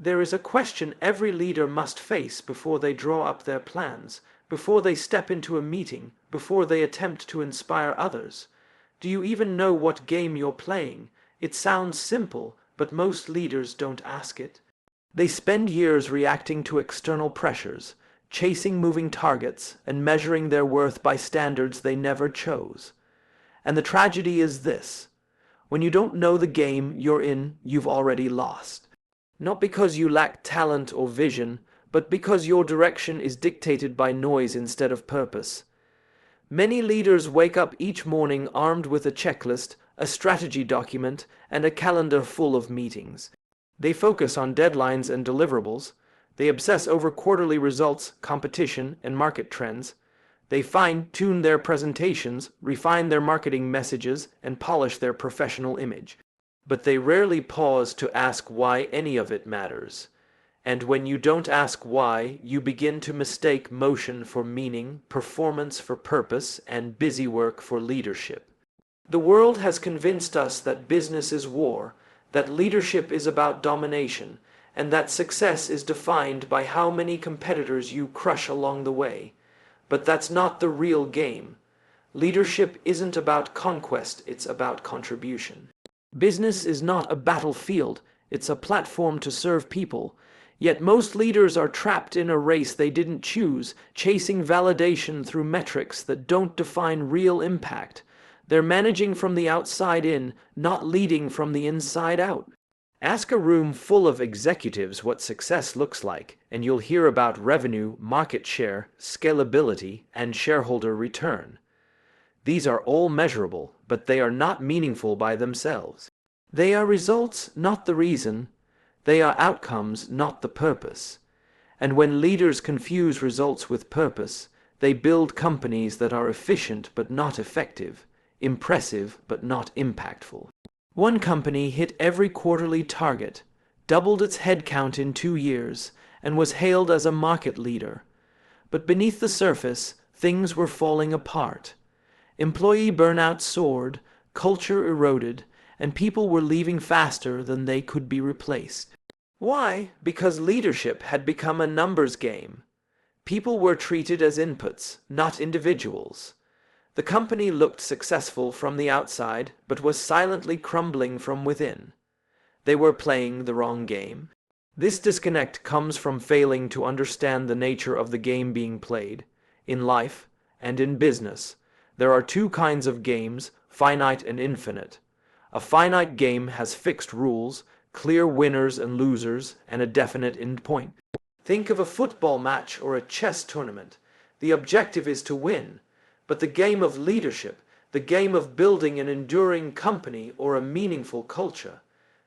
There is a question every leader must face before they draw up their plans, before they step into a meeting, before they attempt to inspire others. Do you even know what game you're playing? It sounds simple, but most leaders don't ask it. They spend years reacting to external pressures, chasing moving targets, and measuring their worth by standards they never chose. And the tragedy is this: when you don't know the game you're in, you've already lost. Not because you lack talent or vision, but because your direction is dictated by noise instead of purpose. Many leaders wake up each morning armed with a checklist, a strategy document, and a calendar full of meetings. They focus on deadlines and deliverables. They obsess over quarterly results, competition, and market trends. They fine-tune their presentations, refine their marketing messages, and polish their professional image. But they rarely pause to ask why any of it matters. And when you don't ask why, you begin to mistake motion for meaning, performance for purpose, and busy work for leadership. The world has convinced us that business is war, that leadership is about domination, and that success is defined by how many competitors you crush along the way. But that's not the real game. Leadership isn't about conquest, it's about contribution. Business is not a battlefield, it's a platform to serve people. Yet most leaders are trapped in a race they didn't choose, chasing validation through metrics that don't define real impact. They're managing from the outside in, not leading from the inside out. Ask a room full of executives what success looks like, and you'll hear about revenue, market share, scalability, and shareholder return. These are all measurable, but they are not meaningful by themselves. They are results, not the reason. They are outcomes, not the purpose. And when leaders confuse results with purpose, they build companies that are efficient but not effective, impressive but not impactful. One company hit every quarterly target, doubled its headcount in 2 years, and was hailed as a market leader. But beneath the surface, things were falling apart. Employee burnout soared, culture eroded, and people were leaving faster than they could be replaced. Why? Because leadership had become a numbers game. People were treated as inputs, not individuals. The company looked successful from the outside, but was silently crumbling from within. They were playing the wrong game. This disconnect comes from failing to understand the nature of the game being played. In life and in business, there are 2 kinds of games, finite and infinite. A finite game has fixed rules, clear winners and losers, and a definite endpoint. Think of a football match or a chess tournament. The objective is to win. But the game of leadership, the game of building an enduring company or a meaningful culture,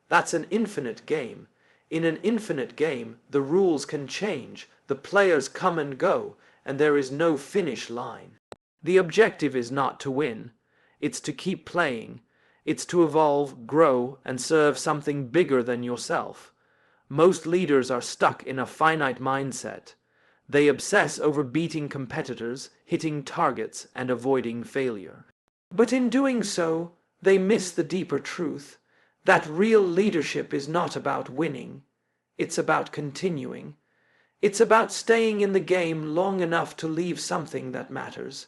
that's an infinite game. In an infinite game, the rules can change, the players come and go, and there is no finish line. The objective is not to win. It's to keep playing. It's to evolve, grow, and serve something bigger than yourself. Most leaders are stuck in a finite mindset. They obsess over beating competitors, hitting targets, and avoiding failure. But in doing so, they miss the deeper truth that real leadership is not about winning. It's about continuing. It's about staying in the game long enough to leave something that matters.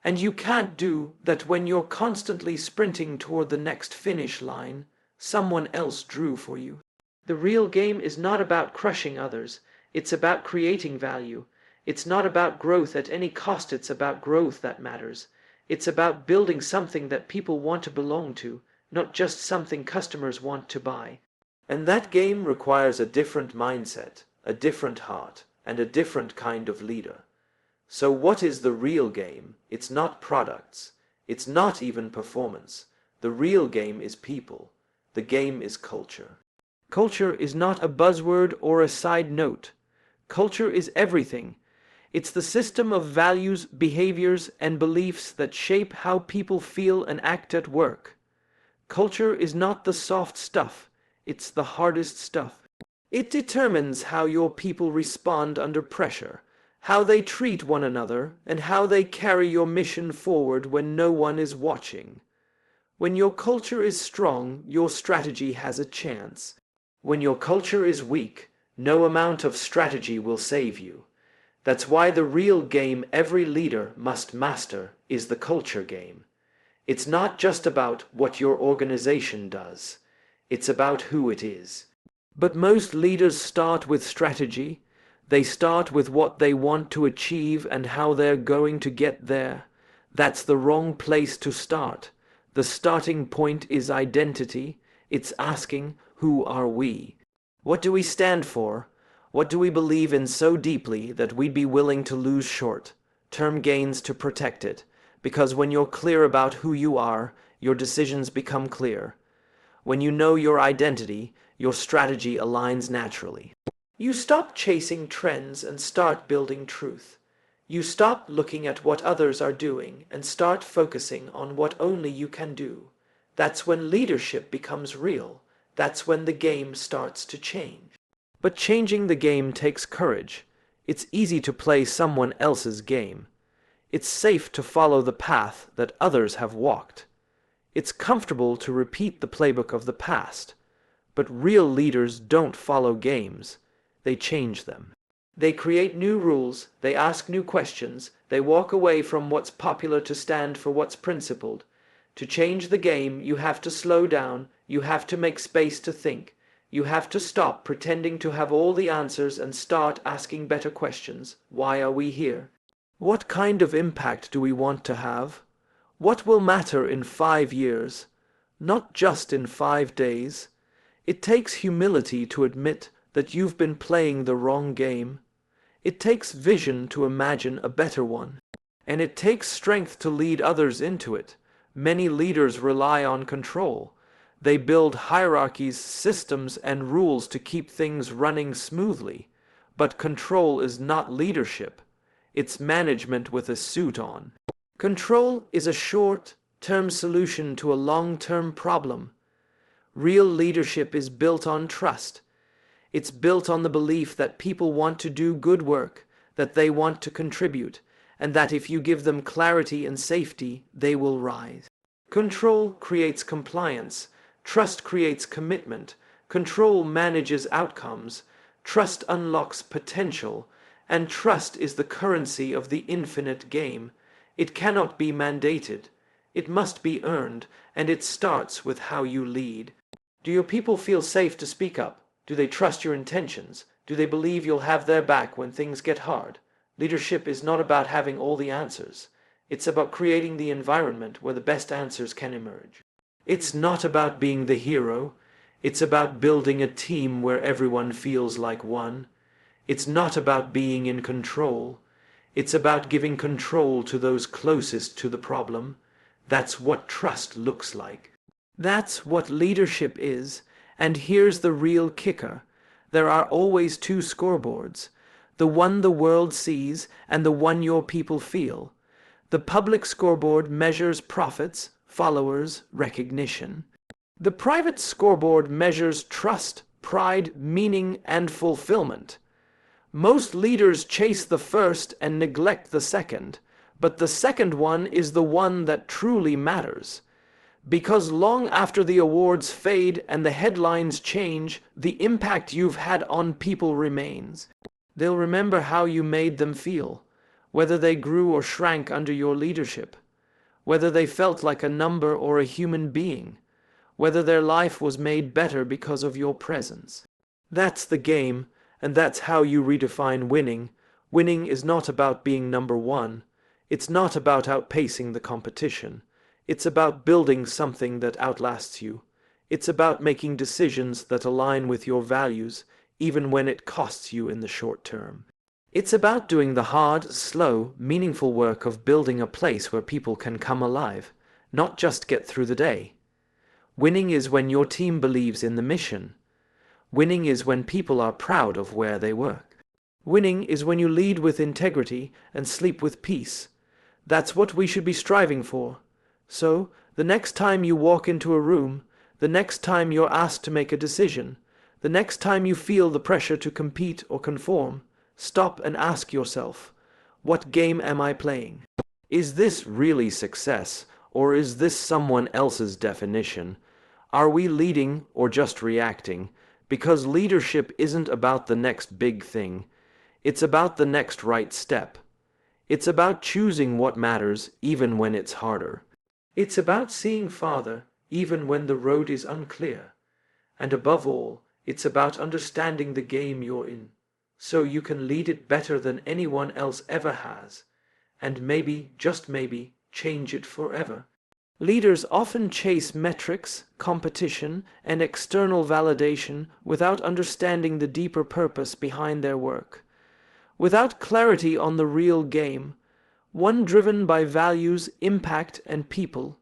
And you can't do that when you're constantly sprinting toward the next finish line someone else drew for you. The real game is not about crushing others. It's about creating value. It's not about growth at any cost. It's about growth that matters. It's about building something that people want to belong to, not just something customers want to buy. And that game requires a different mindset, a different heart, and a different kind of leader. So what is the real game? It's not products. It's not even performance. The real game is people. The game is culture. Culture is not a buzzword or a side note. Culture is everything. It's the system of values, behaviors, and beliefs that shape how people feel and act at work. Culture is not the soft stuff. It's the hardest stuff. It determines how your people respond under pressure, how they treat one another, and how they carry your mission forward when no one is watching. When your culture is strong, your strategy has a chance. When your culture is weak, No amount of strategy will save you. That's why the real game every leader must master is the culture game. It's not just about what your organization does. It's about who it is. But most leaders start with strategy. They start with what they want to achieve and how they're going to get there. That's the wrong place to start. The starting point is identity. It's asking, who are we? What do we stand for? What do we believe in so deeply that we'd be willing to lose short-term gains to protect it? Because when you're clear about who you are, your decisions become clear. When you know your identity, your strategy aligns naturally. You stop chasing trends and start building truth. You stop looking at what others are doing and start focusing on what only you can do. That's when leadership becomes real. That's when the game starts to change. But changing the game takes courage. It's easy to play someone else's game. It's safe to follow the path that others have walked. It's comfortable to repeat the playbook of the past. But real leaders don't follow games. They change them. They create new rules, they ask new questions, they walk away from what's popular to stand for what's principled. To change the game, you have to slow down, you have to make space to think. You have to stop pretending to have all the answers and start asking better questions. Why are we here? What kind of impact do we want to have? What will matter in 5 years? Not just in 5 days. It takes humility to admit that you've been playing the wrong game. It takes vision to imagine a better one. And it takes strength to lead others into it. Many leaders rely on control. They build hierarchies, systems, and rules to keep things running smoothly. But control is not leadership. It's management with a suit on. Control is a short-term solution to a long-term problem. Real leadership is built on trust. It's built on the belief that people want to do good work, that they want to contribute, and that if you give them clarity and safety, they will rise. Control creates compliance. Trust creates commitment. Control manages outcomes. Trust unlocks potential. And trust is the currency of the infinite game. It cannot be mandated. It must be earned, and it starts with how you lead. Do your people feel safe to speak up? Do they trust your intentions? Do they believe you'll have their back when things get hard? Leadership is not about having all the answers. It's about creating the environment where the best answers can emerge. It's not about being the hero. It's about building a team where everyone feels like one. It's not about being in control. It's about giving control to those closest to the problem. That's what trust looks like. That's what leadership is. And here's the real kicker. There are always 2 scoreboards. The one the world sees and the one your people feel. The public scoreboard measures profits, followers, recognition. The private scoreboard measures trust, pride, meaning, and fulfillment. Most leaders chase the first and neglect the second, but the second one is the one that truly matters. Because long after the awards fade and the headlines change, the impact you've had on people remains. They'll remember how you made them feel, whether they grew or shrank under your leadership, whether they felt like a number or a human being, whether their life was made better because of your presence. That's the game, and that's how you redefine winning. Winning is not about being number one. It's not about outpacing the competition. It's about building something that outlasts you. It's about making decisions that align with your values, even when it costs you in the short term. It's about doing the hard, slow, meaningful work of building a place where people can come alive, not just get through the day. Winning is when your team believes in the mission. Winning is when people are proud of where they work. Winning is when you lead with integrity and sleep with peace. That's what we should be striving for. So, the next time you walk into a room, the next time you're asked to make a decision, the next time you feel the pressure to compete or conform, stop and ask yourself, what game am I playing? Is this really success, or is this someone else's definition? Are we leading or just reacting? Because leadership isn't about the next big thing. It's about the next right step. It's about choosing what matters even when it's harder. It's about seeing farther even when the road is unclear. And above all, it's about understanding the game you're in, so you can lead it better than anyone else ever has, and maybe, just maybe, change it forever. Leaders often chase metrics, competition, and external validation without understanding the deeper purpose behind their work. Without clarity on the real game, one driven by values, impact, and people,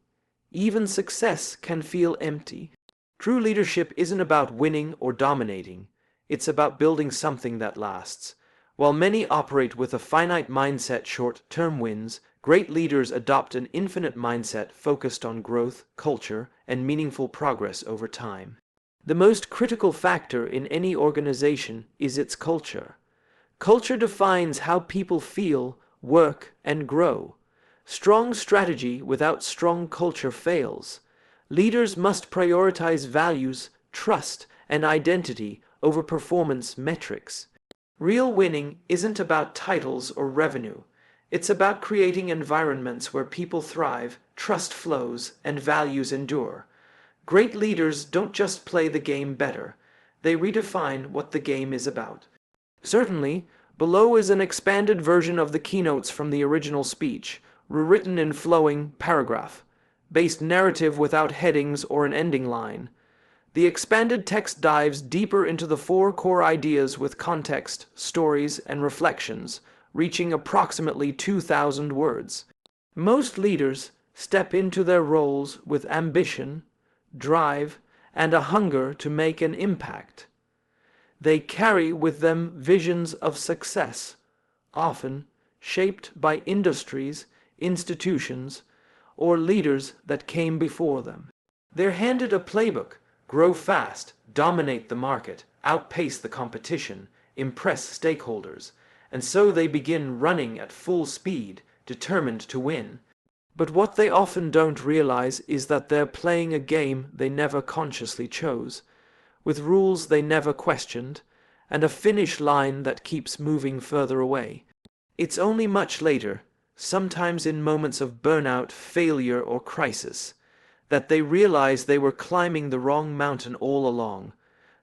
even success can feel empty. True leadership isn't about winning or dominating. It's about building something that lasts. While many operate with a finite mindset, short-term wins, great leaders adopt an infinite mindset focused on growth, culture, and meaningful progress over time. The most critical factor in any organization is its culture. Culture defines how people feel, work, and grow. Strong strategy without strong culture fails. Leaders must prioritize values, trust, and identity over performance metrics. Real winning isn't about titles or revenue. It's about creating environments where people thrive, trust flows, and values endure. Great leaders don't just play the game better. They redefine what the game is about. Certainly, below is an expanded version of the keynotes from the original speech, rewritten in flowing paragraph-based narrative without headings or an ending line. The expanded text dives deeper into the 4 core ideas with context, stories, and reflections, reaching approximately 2,000 words. Most leaders step into their roles with ambition, drive, and a hunger to make an impact. They carry with them visions of success, often shaped by industries, institutions, or leaders that came before them. They're handed a playbook: grow fast, dominate the market, outpace the competition, impress stakeholders, and so they begin running at full speed, determined to win. But what they often don't realize is that they're playing a game they never consciously chose, with rules they never questioned, and a finish line that keeps moving further away. It's only much later, sometimes in moments of burnout, failure, or crisis, that they realize they were climbing the wrong mountain all along.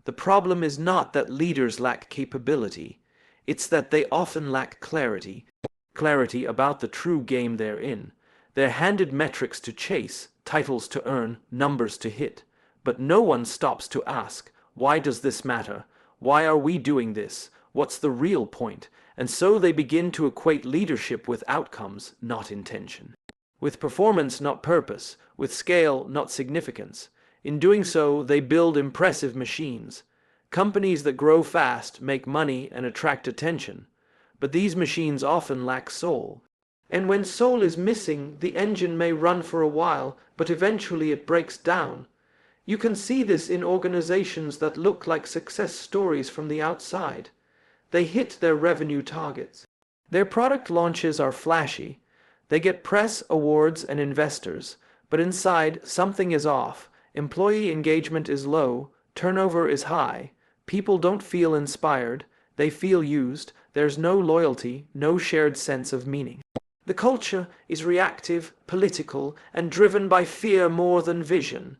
The problem is not that leaders lack capability. It's that they often lack clarity. Clarity about the true game they're in. They're handed metrics to chase, titles to earn, numbers to hit. But no one stops to ask, why does this matter? Why are we doing this? What's the real point? And so they begin to equate leadership with outcomes, not intention. With performance, not purpose. With scale, not significance. In doing so, they build impressive machines. Companies that grow fast make money and attract attention. But these machines often lack soul. And when soul is missing, the engine may run for a while, but eventually it breaks down. You can see this in organizations that look like success stories from the outside. They hit their revenue targets. Their product launches are flashy. They get press, awards, and investors. But inside, something is off. Employee engagement is low. Turnover is high. People don't feel inspired. They feel used. There's no loyalty, no shared sense of meaning. The culture is reactive, political, and driven by fear more than vision.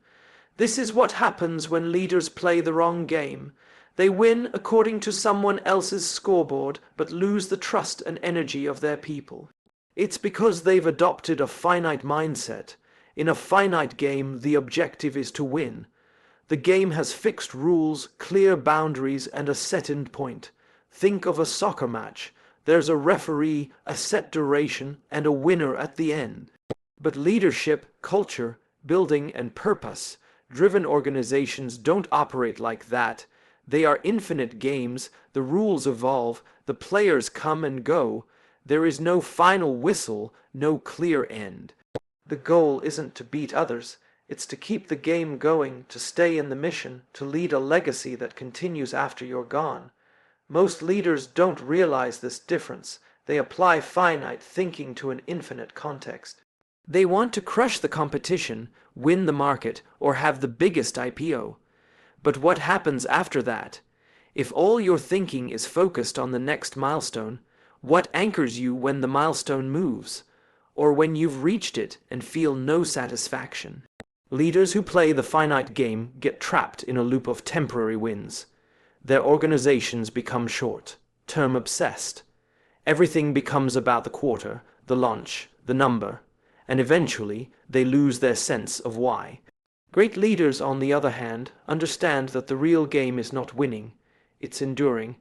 This is what happens when leaders play the wrong game. They win according to someone else's scoreboard, but lose the trust and energy of their people. It's because they've adopted a finite mindset. In a finite game, the objective is to win. The game has fixed rules, clear boundaries, and a set end point. Think of a soccer match. There's a referee, a set duration, and a winner at the end. But leadership, culture, building, and purpose-driven organizations don't operate like that. They are infinite games. The rules evolve. The players come and go. There is no final whistle, no clear end. The goal isn't to beat others. It's to keep the game going, to stay in the mission, to lead a legacy that continues after you're gone. Most leaders don't realize this difference. They apply finite thinking to an infinite context. They want to crush the competition, win the market, or have the biggest IPO. But what happens after that? If all your thinking is focused on the next milestone, what anchors you when the milestone moves, or when you've reached it and feel no satisfaction? Leaders who play the finite game get trapped in a loop of temporary wins. Their organizations become short-term obsessed. Everything becomes about the quarter, the launch, the number, and eventually they lose their sense of why. Great leaders, on the other hand, understand that the real game is not winning, it's enduring.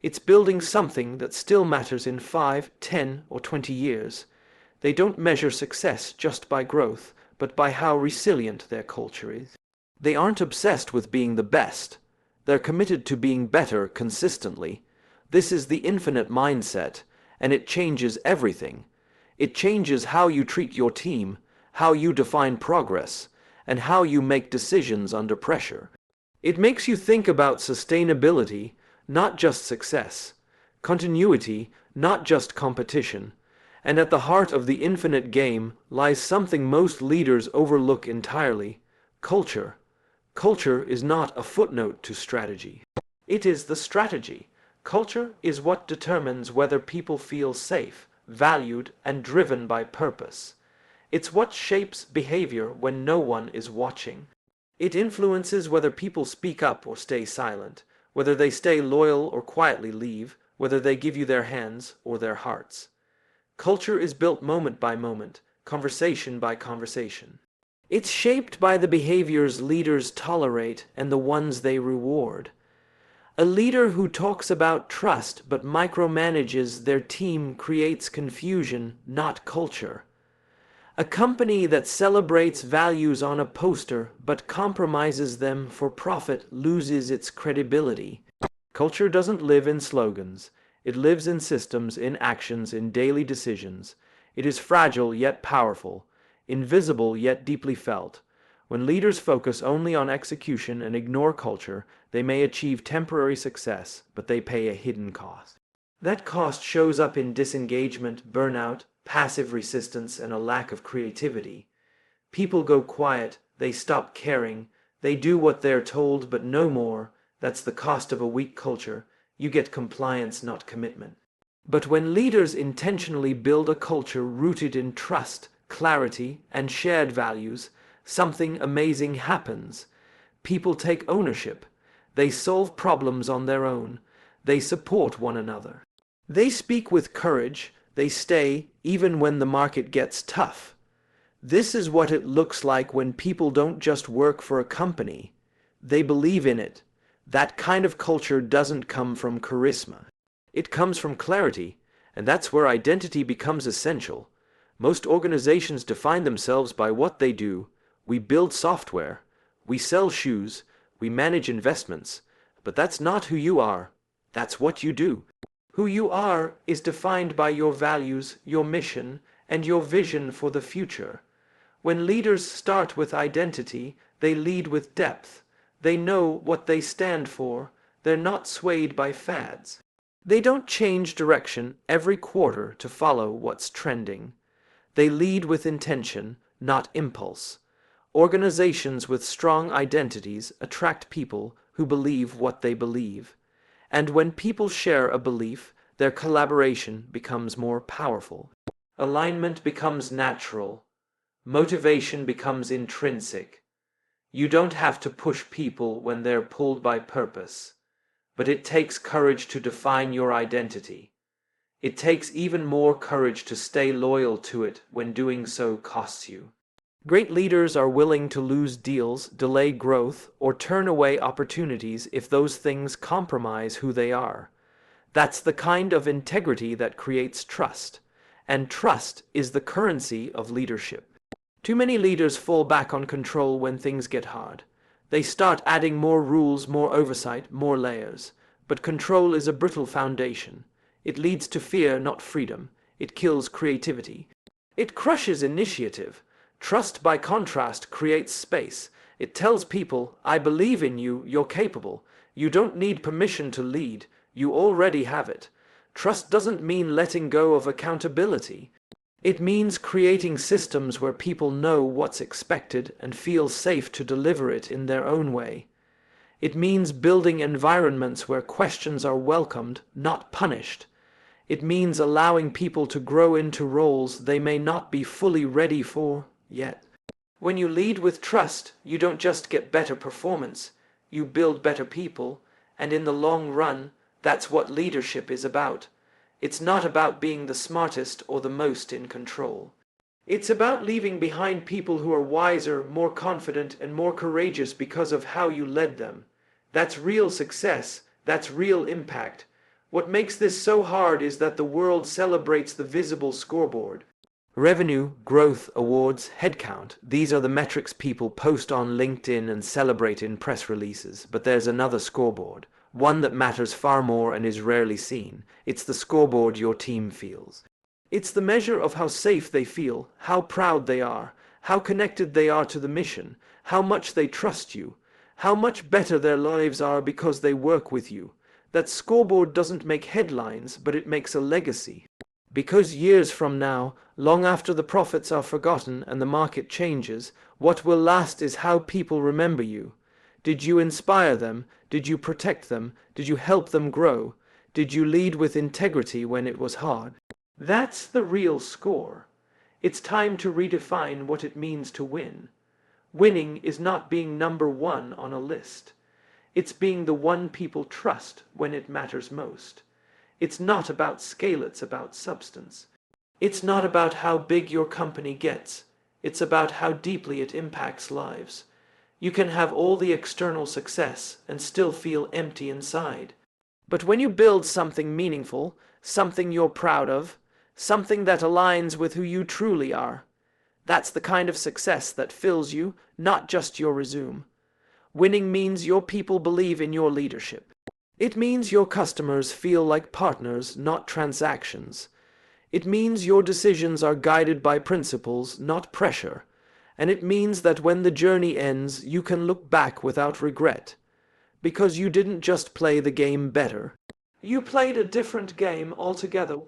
It's building something that still matters in 5, 10, or 20 years. They don't measure success just by growth, but by how resilient their culture is. They aren't obsessed with being the best. They're committed to being better consistently. This is the infinite mindset, and it changes everything. It changes how you treat your team, how you define progress, and how you make decisions under pressure. It makes you think about sustainability, not just success, continuity, not just competition, and at the heart of the infinite game lies something most leaders overlook entirely: culture. Culture is not a footnote to strategy. It is the strategy. Culture is what determines whether people feel safe, valued, and driven by purpose. It's what shapes behavior when no one is watching. It influences whether people speak up or stay silent, whether they stay loyal or quietly leave, whether they give you their hands or their hearts. Culture is built moment by moment, conversation by conversation. It's shaped by the behaviors leaders tolerate and the ones they reward. A leader who talks about trust but micromanages their team creates confusion, not culture. A company that celebrates values on a poster but compromises them for profit loses its credibility. Culture doesn't live in slogans. It lives in systems, in actions, in daily decisions. It is fragile yet powerful, invisible yet deeply felt. When leaders focus only on execution and ignore culture, they may achieve temporary success, but they pay a hidden cost. That cost shows up in disengagement, burnout, passive resistance, and a lack of creativity. People go quiet, they stop caring, they do what they're told but no more. That's the cost of a weak culture. You get compliance, not commitment. But when leaders intentionally build a culture rooted in trust, clarity, and shared values, something amazing happens. People take ownership. They solve problems on their own. They support one another. They speak with courage. They stay even when the market gets tough. This is what it looks like when people don't just work for a company. They believe in it. That kind of culture doesn't come from charisma. It comes from clarity, and that's where identity becomes essential. Most organizations define themselves by what they do. We build software. We sell shoes. We manage investments. But that's not who you are. That's what you do. Who you are is defined by your values, your mission, and your vision for the future. When leaders start with identity, they lead with depth. They know what they stand for. They're not swayed by fads. They don't change direction every quarter to follow what's trending. They lead with intention, not impulse. Organizations with strong identities attract people who believe what they believe. And when people share a belief, their collaboration becomes more powerful. Alignment becomes natural. Motivation becomes intrinsic. You don't have to push people when they're pulled by purpose. But it takes courage to define your identity. It takes even more courage to stay loyal to it when doing so costs you. Great leaders are willing to lose deals, delay growth, or turn away opportunities if those things compromise who they are. That's the kind of integrity that creates trust, and trust is the currency of leadership. Too many leaders fall back on control when things get hard. They start adding more rules, more oversight, more layers. But control is a brittle foundation. It leads to fear, not freedom. It kills creativity. It crushes initiative. Trust, by contrast, creates space. It tells people, I believe in you, you're capable. You don't need permission to lead. You already have it. Trust doesn't mean letting go of accountability. It means creating systems where people know what's expected and feel safe to deliver it in their own way. It means building environments where questions are welcomed, not punished. It means allowing people to grow into roles they may not be fully ready for yet. When you lead with trust, you don't just get better performance, you build better people, and in the long run, that's what leadership is about. It's not about being the smartest or the most in control. It's about leaving behind people who are wiser, more confident, and more courageous because of how you led them. That's real success. That's real impact. What makes this so hard is that the world celebrates the visible scoreboard. Revenue, growth, awards, headcount. These are the metrics people post on LinkedIn and celebrate in press releases. But there's another scoreboard. One that matters far more and is rarely seen. It's the scoreboard your team feels. It's the measure of how safe they feel, how proud they are, how connected they are to the mission, how much they trust you, how much better their lives are because they work with you. That scoreboard doesn't make headlines, but it makes a legacy. Because years from now, long after the profits are forgotten and the market changes, what will last is how people remember you. Did you inspire them? Did you protect them? Did you help them grow? Did you lead with integrity when it was hard? That's the real score. It's time to redefine what it means to win. Winning is not being number one on a list. It's being the one people trust when it matters most. It's not about scale, it's about substance. It's not about how big your company gets. It's about how deeply it impacts lives. You can have all the external success and still feel empty inside. But when you build something meaningful, something you're proud of, something that aligns with who you truly are, that's the kind of success that fills you, not just your resume. Winning means your people believe in your leadership. It means your customers feel like partners, not transactions. It means your decisions are guided by principles, not pressure. And it means that when the journey ends, you can look back without regret. Because you didn't just play the game better. You played a different game altogether.